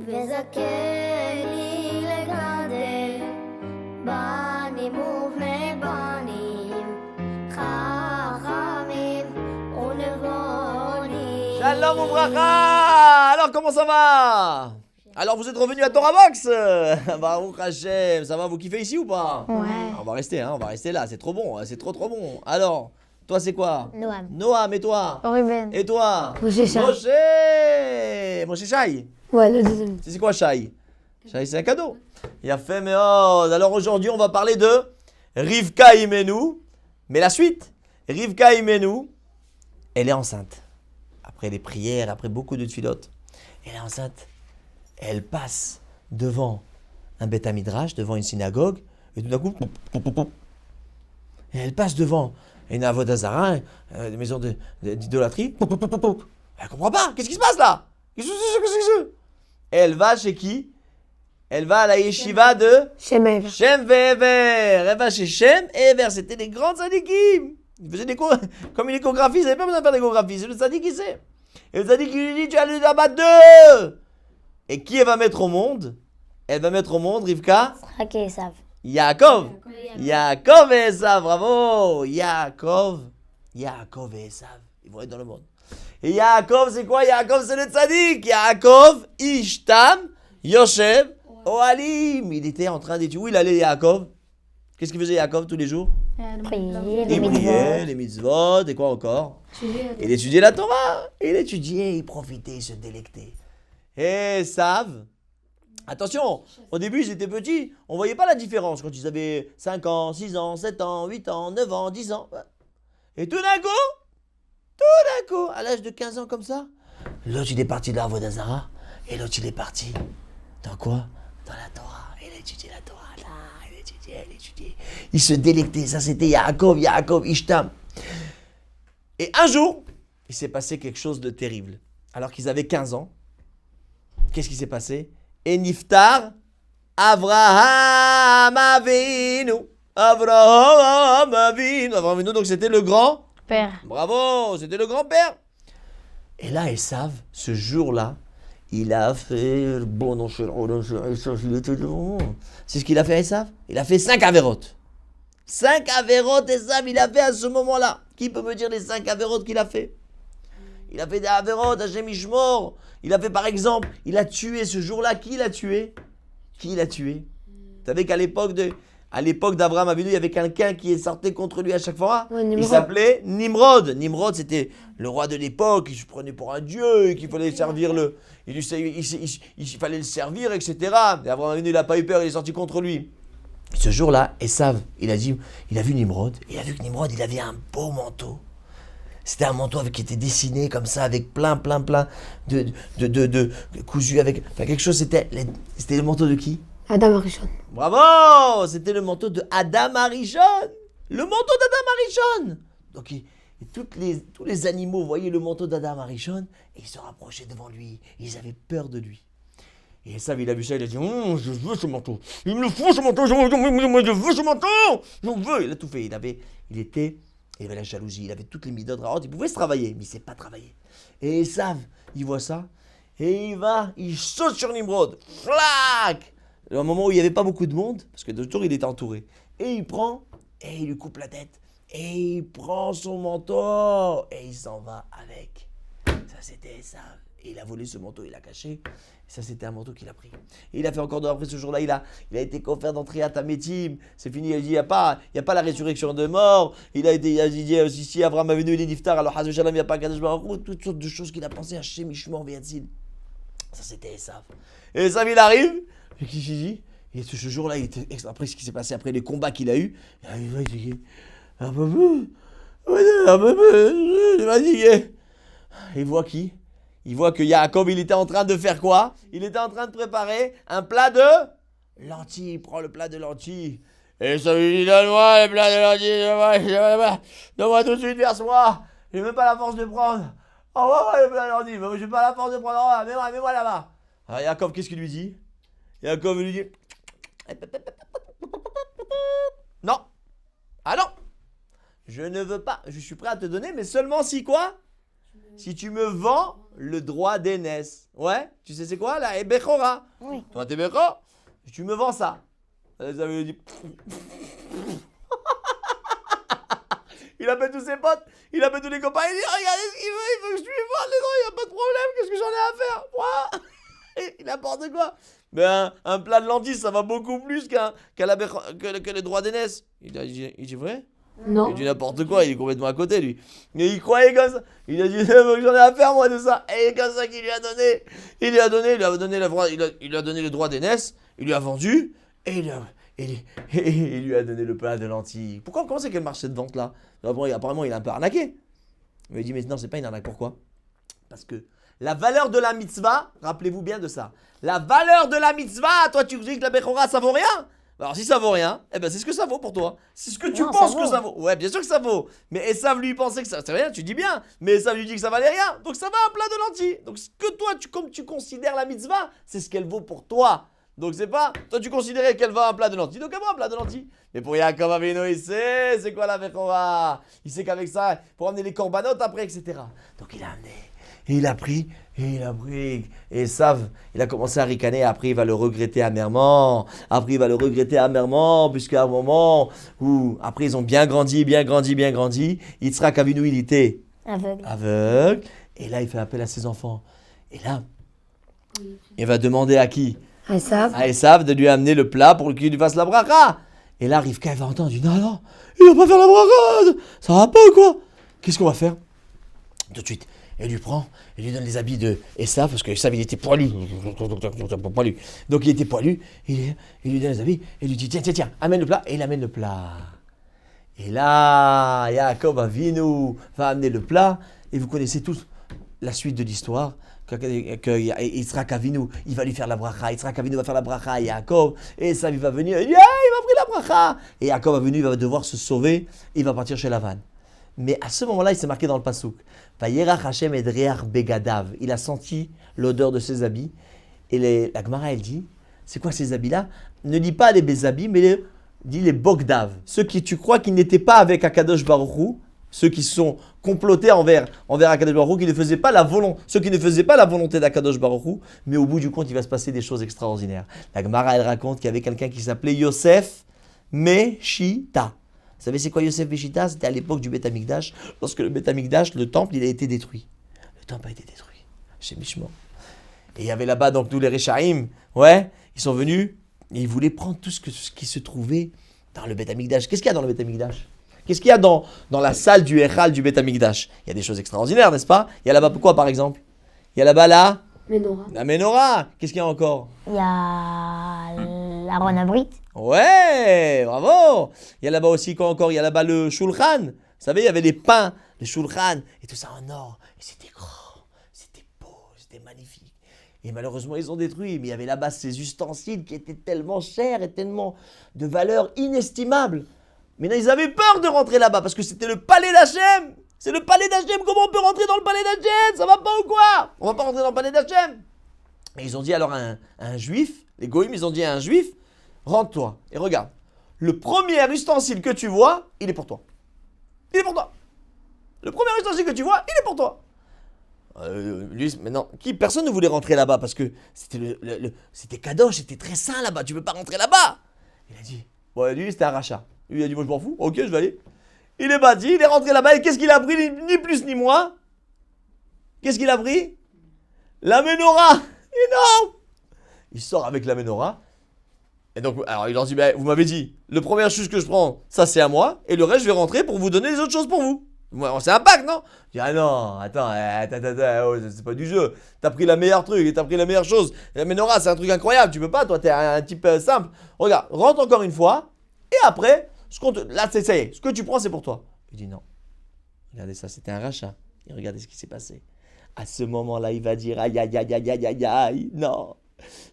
וזכני לגדל בנים ובני בנים חכמים ונבונים. Shalom Ouvracha. Alors comment ça va? Alors vous êtes revenu à Torah Box. Baruch Hashem, ça va, vous kiffez ici ou pas? Ouais. On va rester là, c'est trop bon, c'est trop bon. Alors, toi c'est quoi? Noam. Noam, et toi? Ruben. Et toi? Moshe Shai. Moshe Shai. Ouais, le deuxième. C'est quoi Shai? Shai c'est un cadeau. Il a fait, mais oh, alors aujourd'hui on va parler de Rivka Imenu. Mais la suite, Rivka Imenu, elle est enceinte. Après les prières, après beaucoup de tfilotes, elle est enceinte. Elle passe devant un Beth Midrash, devant une synagogue, et tout d'un coup, et elle passe devant une Avodah Zarah, une maison d'idolâtrie. Elle ne comprend pas. Qu'est-ce qui se passe là? Qu'est-ce que c'est? Elle va chez qui? Elle va à la yeshiva de Shem Ever. Shem Ve'ever. Elle va chez Shem et Ever. C'était des grands tzadikim. Ils faisaient comme une échographie. Ils n'avaient pas besoin de faire d'échographie. C'est le tzadik qui sait. Et le tzadik qui lui dit, tu as lu là-bas 2. Et qui elle va mettre au monde? Elle va mettre au monde, Rivka? Yitzhak et Esav. Yaakov. Yaakov et Esav, bravo. Yaakov et Esav. Ils vont être dans le monde. Et Yaakov, c'est quoi? Yaakov, c'est le tzaddik. Yaakov, Ishtam, Yoshev, Ohalim. Il était en train d'étudier. Où il allait, Yaakov? Qu'est-ce qu'il faisait, Yaakov, tous les jours? Prier, Il priait, les mitzvot, et quoi encore? Il étudiait la Torah. Il étudiait, il profitait, il se délectait. Et Esav, attention, au début ils étaient petits, on ne voyait pas la différence quand ils avaient 5 ans, 6 ans, 7 ans, 8 ans, 9 ans, 10 ans. Et tout d'un coup, à l'âge de 15 ans comme ça, l'autre il est parti de la Avodah Zarah et l'autre il est parti dans quoi? Dans la Torah. Il a étudié la Torah, là, il étudiait. Il se délectait, ça c'était Yaakov, Ishtam. Et un jour, il s'est passé quelque chose de terrible. Alors qu'ils avaient 15 ans, qu'est-ce qui s'est passé? Et Niftar, Avraham Avinu, donc c'était le grand Père. Bravo, c'était le grand-père. Et là, Esav, ce jour-là, il a fait c'est ce qu'il a fait, Esav? Il a fait 5 avérotes. 5 avérotes, Esav, il a fait à ce moment-là. Qui peut me dire les 5 avérotes qu'il a fait? Il a fait des avérotes, Hashem Ishmor. Il a fait par exemple, il a tué ce jour-là. Qui l'a tué? Qui l'a tué? Vous savez qu'à l'époque d'Abraham Avinu, il y avait quelqu'un qui sortait contre lui à chaque fois. Ouais, Il s'appelait Nimrod. Nimrod, c'était le roi de l'époque. Il se prenait pour un dieu et qu'il fallait servir il fallait le servir, etc. Et Abraham Avinu, il n'a pas eu peur, il est sorti contre lui. Ce jour-là, Esav, il a vu Nimrod. Il a vu que Nimrod, il avait un beau manteau. C'était un manteau qui était dessiné comme ça, avec plein de cousu avec. Enfin, quelque chose, c'était le manteau de qui? Adam Arishon. Bravo! C'était le manteau de Adam Arishon. Le manteau d'Adam Arishon. Donc, tous les animaux voyaient le manteau d'Adam Arishon et ils se rapprochaient devant lui. Ils avaient peur de lui. Et ça, il a vu ça, il a dit, je veux ce manteau. Il me le faut ce manteau, je veux ce manteau. J'en veux. Il a tout fait. Il avait la jalousie, il avait toutes les midot raot, il pouvait se travailler, mais il ne sait pas travailler. Et Esav, il voit ça, et il saute sur Nimrod, flac! À un moment où il n'y avait pas beaucoup de monde, parce que de tour il était entouré, et il prend, et il lui coupe la tête, et il prend son manteau, et il s'en va avec. Ça c'était Esav. Et il a volé ce manteau, il l'a caché. Et ça, c'était un manteau qu'il a pris. Et il a fait encore après ce jour-là, il a été offert d'entrée à Tametim. C'est fini, il a dit, il n'y a pas la résurrection de mort. Il a dit aussi, si Abraham a venu, il est niftar, alors Hazou Shalom, il n'y a pas Kadosh Baruch Hu, toutes sortes de choses qu'il a pensé à Shem Ishmor Ve'atzil. Ça, c'était Esav. Et Esav, il arrive. Et qu'est-ce qu'il dit? Et ce jour-là, il était après ce qui s'est passé, après les combats qu'il a eu, il dit, un peu, fatigué. Il voit qui? Il voit que Yaakov, il était en train de faire quoi? Il était en train de préparer un plat de lentilles. Il prend le plat de lentilles. Et ça lui dit, donne-moi le plat de lentilles. Donne-moi tout de suite, verse-moi. J'ai même pas la force de prendre. Oh, ouais, le plat de lentilles. Mais j'ai pas la force de prendre. Oh, mets-moi là-bas. Alors Yaakov, qu'est-ce qu'il lui dit? Yaakov lui dit, non. Ah non. Je ne veux pas. Je suis prêt à te donner, mais seulement si quoi? Si tu me vends le droit d'aînesse. Ouais, tu sais c'est quoi là? Et Bechora. Oui. Toi, t'es Bechora. Tu me vends ça. Ça veut dire... Il appelle tous ses potes, il appelle tous les copains, il dit regardez ce qu'il veut, il veut que je lui vende les droits, il n'y a pas de problème, qu'est-ce que j'en ai à faire? Moi il apporte quoi? Ben un plat de lentilles, ça va beaucoup plus que les droits d'aînesse. Il dit vrai? Non. Il dit n'importe quoi, il est complètement à côté lui. Mais il croyait comme ça. Il a dit j'en ai à faire moi de ça. Et comme ça qu'il lui a donné. Il lui a donné le droit d'aînesse, il lui a vendu et il lui a donné le plat de lentilles. Comment c'est qu'elle marche cette vente là? Apparemment il a un peu arnaqué. Il m'a dit mais non c'est pas une arnaque, pourquoi? Parce que la valeur de la mitzvah, rappelez-vous bien de ça. La valeur de la mitzvah, toi tu dis que la Bechora ça vaut rien? Alors si ça vaut rien, eh ben c'est ce que ça vaut pour toi. C'est ce que tu penses que ça vaut. Ouais, bien sûr que ça vaut. Mais Esav lui pensait que ça c'est rien, tu dis bien. Mais Esav lui dit que ça valait rien. Donc ça va un plat de lentilles. Donc ce que toi, comme tu considères la mitzvah, c'est ce qu'elle vaut pour toi. Donc c'est pas, toi tu considérais qu'elle va un plat de lentilles, donc elle va un plat de lentilles. Mais pour Yaakov Avinu, il sait, c'est quoi la Bechora? Il sait qu'avec ça, pour amener les corbanotes après, etc. Donc il a amené. Et il a pris. Et Esav, il a commencé à ricaner. Après, il va le regretter amèrement. Puisqu'à un moment où, après, ils ont bien grandi. Yitzhak Avinu, il était aveugle. Et là, il fait appel à ses enfants. Et là, il va demander à qui? À Esav de lui amener le plat pour qu'il lui fasse la bracha. Et là, Rivka, elle va entendre. Il dit non, il va pas faire la bracha. Ça va pas ou quoi? Qu'est-ce qu'on va faire? Tout de suite. Elle lui prend, elle lui donne les habits de Esav, parce que Esav il était poilu. Donc il était poilu, il lui donne les habits, et il lui dit tiens, amène le plat, et il amène le plat. Et là, Yaakov Avinu va amener le plat, et vous connaissez tous la suite de l'histoire, que Yitzhak Avinu, il va lui faire la bracha, Yitzhak Avinu va faire la bracha à Yaakov, et Esav il va venir, il dit il m'a pris la bracha. Et Yaakov Avinu va devoir se sauver, il va partir chez Lavan. Mais à ce moment-là, il s'est marqué dans le pasouk. Vayerach Hashem et Dreach Begadav. Il a senti l'odeur de ses habits. Et la Gemara, elle dit, c'est quoi ces habits-là? Ne lis pas les habits, mais dis les Bogdav. Ceux qui tu crois qu'ils n'étaient pas avec Akadosh Baruch Hu, ceux qui sont complotés envers Akadosh Baruch Hu, ceux qui ne faisaient pas la volonté d'Akadosh Baruch Hu, mais au bout du compte, il va se passer des choses extraordinaires. La Gemara, elle raconte qu'il y avait quelqu'un qui s'appelait Yosef Meshita. Vous savez c'est quoi Yosef Beshita? C'était à l'époque du Beth Amikdash, lorsque le Beth Amikdash, le temple, il a été détruit. Le temple a été détruit. Chez Mishmor. Et il y avait là-bas donc tous les Rechaïm, ils sont venus et ils voulaient prendre tout ce qui se trouvait dans le Beth Amikdash. Qu'est-ce qu'il y a dans le Beth Amikdash? Qu'est-ce qu'il y a dans la salle du Echal du Beth Amikdash? Il y a des choses extraordinaires, n'est-ce pas? Il y a là-bas quoi par exemple? Il y a là-bas la Menorah. Qu'est-ce qu'il y a encore? Il y a l'Aaron Abrit. Ouais, bravo. Il y a là-bas aussi quoi encore? Il y a là-bas le Shulchan. Vous savez, il y avait les pains, le Shulchan, et tout ça en or. Et c'était grand, c'était beau, c'était magnifique. Et malheureusement, ils ont détruit. Mais il y avait là-bas ces ustensiles qui étaient tellement chers et tellement de valeur inestimable. Mais non, ils avaient peur de rentrer là-bas parce que c'était le palais d'Hachem. C'est le palais d'Hachem. Comment on peut rentrer dans le palais d'Hachem? Ça va pas ou quoi? On va pas rentrer dans le palais d'Hachem. Et ils ont dit alors à un juif, les goïms, ils ont dit à un juif, rentre-toi et regarde. Le premier ustensile que tu vois, il est pour toi. Il est pour toi. Le premier ustensile que tu vois, il est pour toi. Lui, maintenant, personne ne voulait rentrer là-bas parce que c'était kadosh, c'était très sain là-bas. Tu peux pas rentrer là-bas. Il a dit, lui c'était un rachat. Lui il a dit, moi je m'en fous. Ok, je vais aller. Il est parti, il est rentré là-bas et qu'est-ce qu'il a pris, ni plus ni moins? Qu'est-ce qu'il a pris? La menorah. Énorme. Il sort avec la menorah. Et donc, alors il leur dit, vous m'avez dit, le premier chose que je prends, ça c'est à moi, et le reste je vais rentrer pour vous donner les autres choses pour vous. C'est un pacte, non? Je dis, ah non, attends, c'est pas du jeu. T'as pris la meilleure truc, t'as pris la meilleure chose. La menorah, c'est un truc incroyable, tu peux pas, toi t'es un type simple. Regarde, rentre encore une fois, et après, là ça y est, ce que tu prends c'est pour toi. Il dit non. Regardez ça, c'était un rachat. Et regardez ce qui s'est passé. À ce moment-là, il va dire, aïe, aïe, aïe, aïe, aïe, aïe, aïe,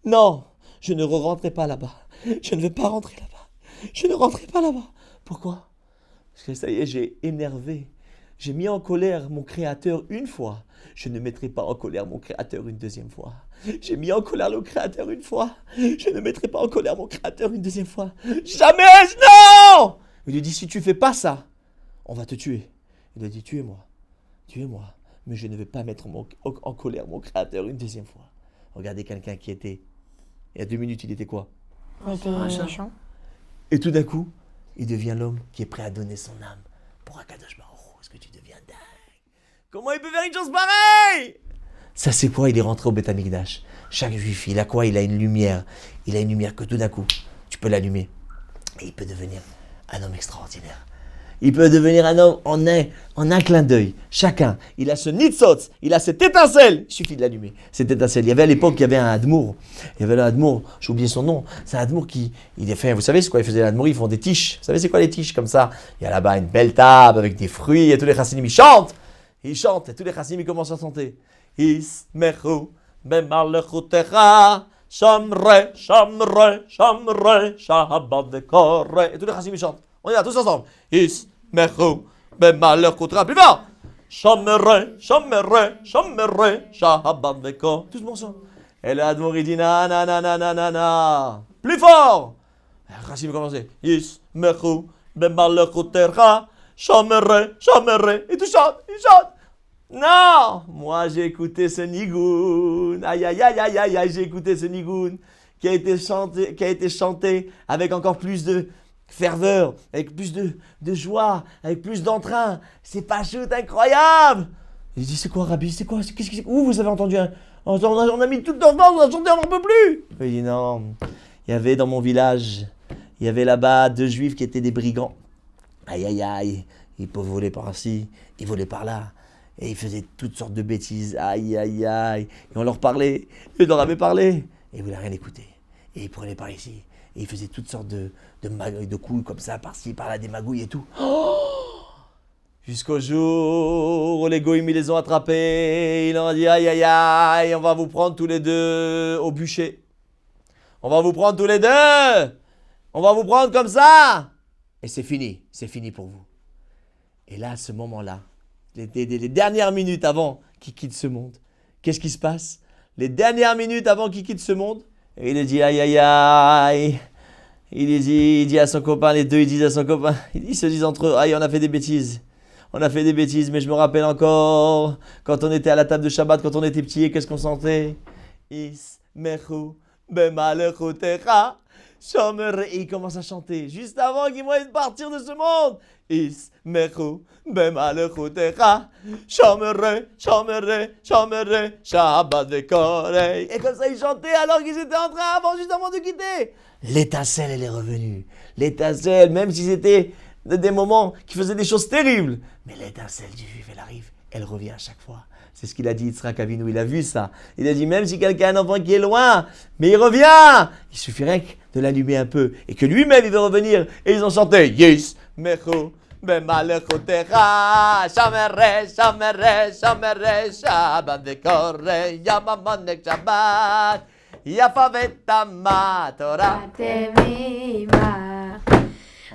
non, je ne rentrerai pas là-bas. Je ne vais pas rentrer là-bas. Je ne rentrerai pas là-bas. Pourquoi? Parce que ça y est, j'ai énervé. J'ai mis en colère mon Créateur une fois. Je ne mettrai pas en colère mon Créateur une deuxième fois. J'ai mis en colère le Créateur une fois. Je ne mettrai pas en colère mon Créateur une deuxième fois. Jamais, non! Il lui dit, si tu fais pas ça, on va te tuer. Il a dit, tuez-moi. Tuez-moi. mais je ne vais pas mettre en colère mon Créateur une deuxième fois. Regardez quelqu'un qui était, il y a 2 minutes, il était quoi? Il était Machin. méchant. Et tout d'un coup, il devient l'homme qui est prêt à donner son âme pour Akadosh Baruch Hu. Est-ce que tu deviens dingue? Comment il peut faire une chose pareille? Ça, c'est quoi? Il est rentré au Beth Amikdash. Chaque juif, il a quoi? Il a une lumière. Il a une lumière que tout d'un coup, tu peux l'allumer. Et il peut devenir un homme extraordinaire. Il peut devenir un homme en un clin d'œil. Chacun, il a ce nitzotz, il a cette étincelle. Il suffit de l'allumer, cette étincelle. Il y avait à l'époque, il y avait un Admour. Il y avait un Admour, j'ai oublié son nom. C'est un Admour qui, il a fait, vous savez c'est quoi il faisait l'Admour? Ils font des tiges. Vous savez c'est quoi les tiges comme ça? Il y a là-bas une belle table avec des fruits et tous les chassidim, ils chantent. Ils chantent et tous les chassidim, ils commencent à chanter. Ismechu bemalchutecha shamre, shamre, shamre, shabbat vekore. Et tous les chassidim, ils chantent. On y va tous ensemble. Ismechu bemalchutecha. Plus fort. Shamre, shamre, shamre, shabbat vekore. Tous ensemble. Et le Admour, il dit na na na na na na na. Plus fort. Le chassidim commence. Ismechu bemalchutecha shamre, shamre. Et tout chante, ils chantent. Non, moi j'ai écouté ce nigoun, aïe aïe aïe aïe aïe aïe, j'ai écouté ce nigoun qui a été chanté avec encore plus de ferveur, avec plus de joie, avec plus d'entrain. C'est pas chute incroyable. Il dit c'est quoi Rabbi, c'est quoi, où vous avez entendu on a mis toute notre force, on a chanté, on n'en peut plus. Il dit non, il y avait dans mon village, il y avait là-bas 2 juifs qui étaient des brigands. Aïe aïe aïe, ils peuvent voler par-ci, ils volaient par-là. Et ils faisaient toutes sortes de bêtises, aïe, aïe, aïe. Et on leur parlait, ils leur avaient parlé. Et ils ne voulaient rien écouter. Et ils prenaient par ici. Et ils faisaient toutes sortes de coups comme ça, par-ci, par-là, des magouilles et tout. Oh, jusqu'au jour où les goïms, ils les ont attrapés. Ils leur ont dit, aïe, aïe, aïe, on va vous prendre tous les deux au bûcher. On va vous prendre tous les deux. On va vous prendre comme ça. Et c'est fini pour vous. Et là, à ce moment-là, les dernières minutes avant qu'il quitte ce monde, qu'est-ce qui se passe? Les dernières minutes avant qu'il quitte ce monde, et il dit aïe aïe aïe. Il dit à son copain, les deux ils disent à son copain, ils se disent entre eux, aïe on a fait des bêtises, mais je me rappelle encore quand on était à la table de Shabbat, quand on était petits, et qu'est-ce qu'on sentait? Ismechu bemalchutecha. Et il commence à chanter juste avant qu'il mourrait de partir de ce monde. Ismechu bemalchutecha shamre, shamre, shamre, shabbat vekore. Et comme ça, ils chantaient alors qu'ils étaient en train, juste avant de quitter. L'étincelle, elle est revenue. L'étincelle, même si c'était des moments qui faisaient des choses terribles. Mais l'étincelle du juif, elle arrive, elle revient à chaque fois. C'est ce qu'il a dit Yitzhak Avinu, il a vu ça. Il a dit même si quelqu'un a un enfant qui est loin, mais il revient. Il suffirait de l'allumer un peu et que lui-même il veut revenir. Et ils ont chanté Yes, Mechu, Bemalchutecha, Shamere, Shamere, Shamere, Shabbat Vekore, Yamamonek Shabbat, Yafavetama Torah.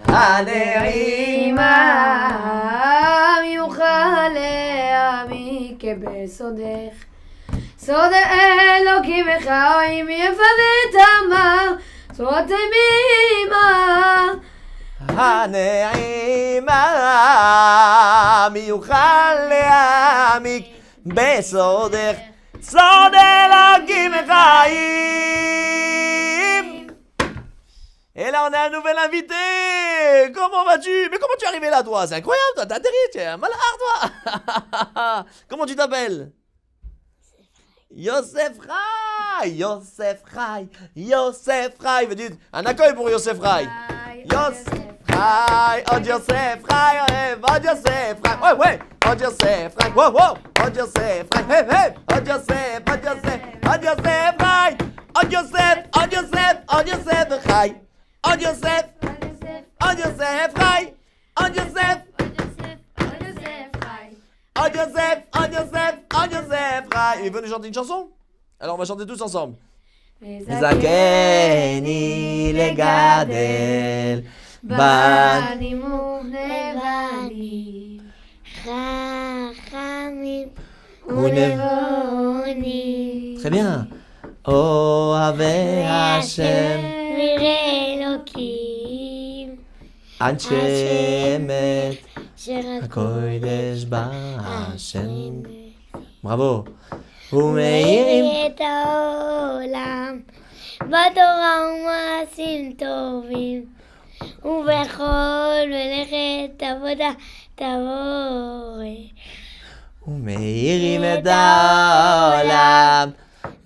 הנעימה מיוחד לעמי כבסודך סוד אלוקים וחיים יפדת עמה סוד תמימה הנעימה מיוחד להעמיק בסודך סוד אלוקים וחיים. Et là, on a un nouvel invité. Comment vas-tu? Mais comment tu es arrivé là, toi? C'est incroyable, toi. T'as atterri, tu es un malheur, toi. Comment tu t'appelles? Yosef Rai. Yosef Rai. Yosef Rai. Un accueil pour Yosef Rai. Yosef Rai. Oh, Yosef Rai. Oh, Yosef Rai. Ouais, ouais. Oh, Yosef Rai. Wow, wow. Oh, Yosef Rai. Hey, hey. Oh, Yosef. Oh, Yosef. Oh, Yosef Rai. Oh, Yosef. Oh, Yosef. Oh, Yosef Rai. On Yosef, on Yosef Rai, on Yosef, on Yosef, on Yosef, on Yosef Rai. Il veut nous chanter une chanson? Alors on va chanter tous ensemble. Zakeni legadel בנים ובנים חכמים ונבונים Très bien. אוהבי השם אלוקים אנשי אמת אשר הקודש בהשם Bravo. ומאירים את העולם, בתורה ומעשים טובים, ובכל מלאכת עבודה תבורך. ומאירים את העולם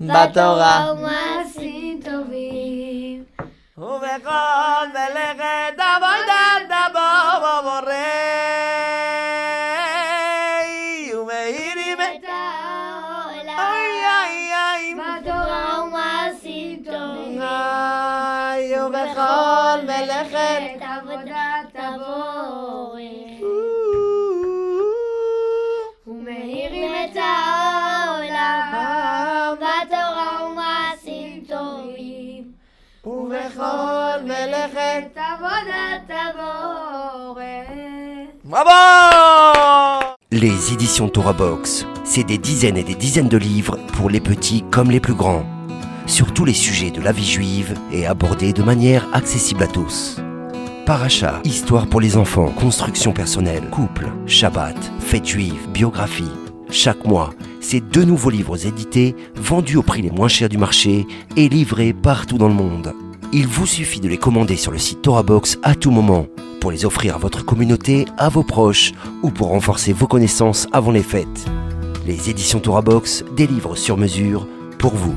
בתורה ומעשים טובים. ובכל מלאכת עבודת הבורא ומאירים את העולם, איי בתורה ומעשים טובים. ובכל מלאכת את עבודת הבורא. ומאירים את העולם, בתורה ומעשים טובים. ובכל מלאכת את עבודת הבורא. Bravo! Les éditions Torah Box, c'est des dizaines et des dizaines de livres pour les petits comme les plus grands, sur tous les sujets de la vie juive et abordés de manière accessible à tous. Paracha, histoire pour les enfants, construction personnelle, couple, Shabbat, fête juive, biographie. Chaque mois, c'est 2 nouveaux livres édités, vendus au prix les moins chers du marché et livrés partout dans le monde. Il vous suffit de les commander sur le site Torah Box à tout moment, pour les offrir à votre communauté, à vos proches ou pour renforcer vos connaissances avant les fêtes. Les éditions Torah Box, des livres sur mesure pour vous.